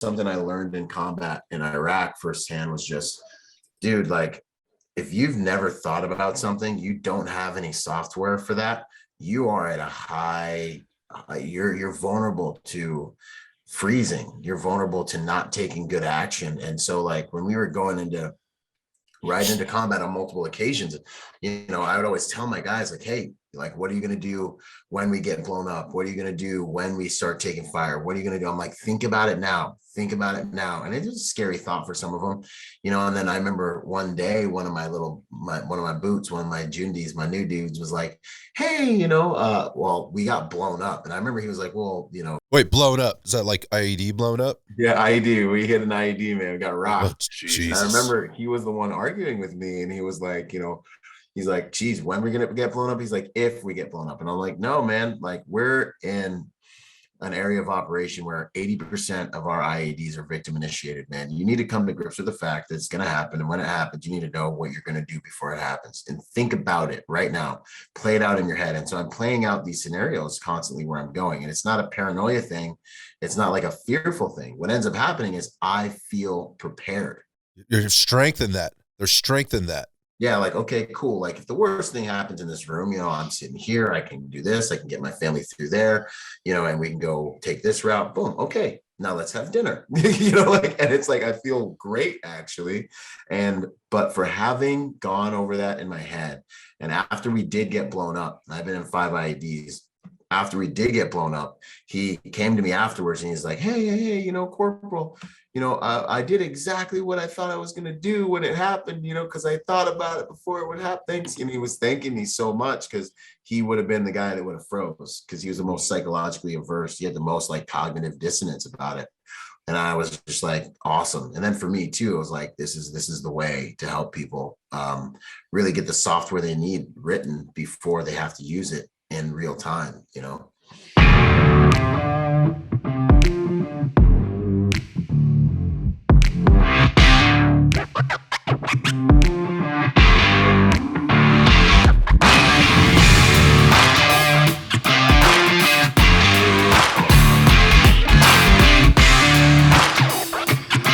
something I learned in combat in Iraq firsthand was just, dude, like, if you've never thought about something, you don't have any software for that, you are at a high, you're vulnerable to freezing. You're vulnerable to not taking good action. And so like when we were going into right into combat on multiple occasions, I would always tell my guys like, hey, like, what are you going to do when we get blown up? What are you going to do when we start taking fire? What are you going to do? I'm like, think about it now. Think about it now. And it was a scary thought for some of them, and then I remember one day, one of my boots, one of my Jundies, my new dudes was like, hey, well, we got blown up. And I remember he was like, well, Wait, blown up? Is that like IED blown up? yeah, IED. We hit an IED, man. We got rocked. Oh, And I Jesus. remember he was the one arguing with me, and he was like, he's like, geez, when are we gonna get blown up? He's like, if we get blown up. And I'm like, no, man, like we're in an area of operation where 80% of our IEDs are victim initiated, man. You need to come to grips with the fact that it's going to happen. And when it happens, you need to know what you're going to do before it happens and think about it right now, play it out in your head. And so I'm playing out these scenarios constantly where I'm going, and it's not a paranoia thing. It's not like a fearful thing. What ends up happening is I feel prepared. You're strength in that. There's strength in that. Yeah, like, okay, cool. Like if the worst thing happens in this room, I'm sitting here, I can do this, I can get my family through there, and we can go take this route. Boom. Okay. Now let's have dinner, and it's like, I feel great actually. But for having gone over that in my head, and after we did get blown up, I've been in 5 IEDs. After we did get blown up, he came to me afterwards and he's like, hey, Corporal, I did exactly what I thought I was going to do when it happened, because I thought about it before it would happen. Thanks. And he was thanking me so much because he would have been the guy that would have froze, because he was the most psychologically averse. He had the most like cognitive dissonance about it. And I was just like, awesome. And then for me too, I was like, this is the way to help people really get the software they need written before they have to use it in real time.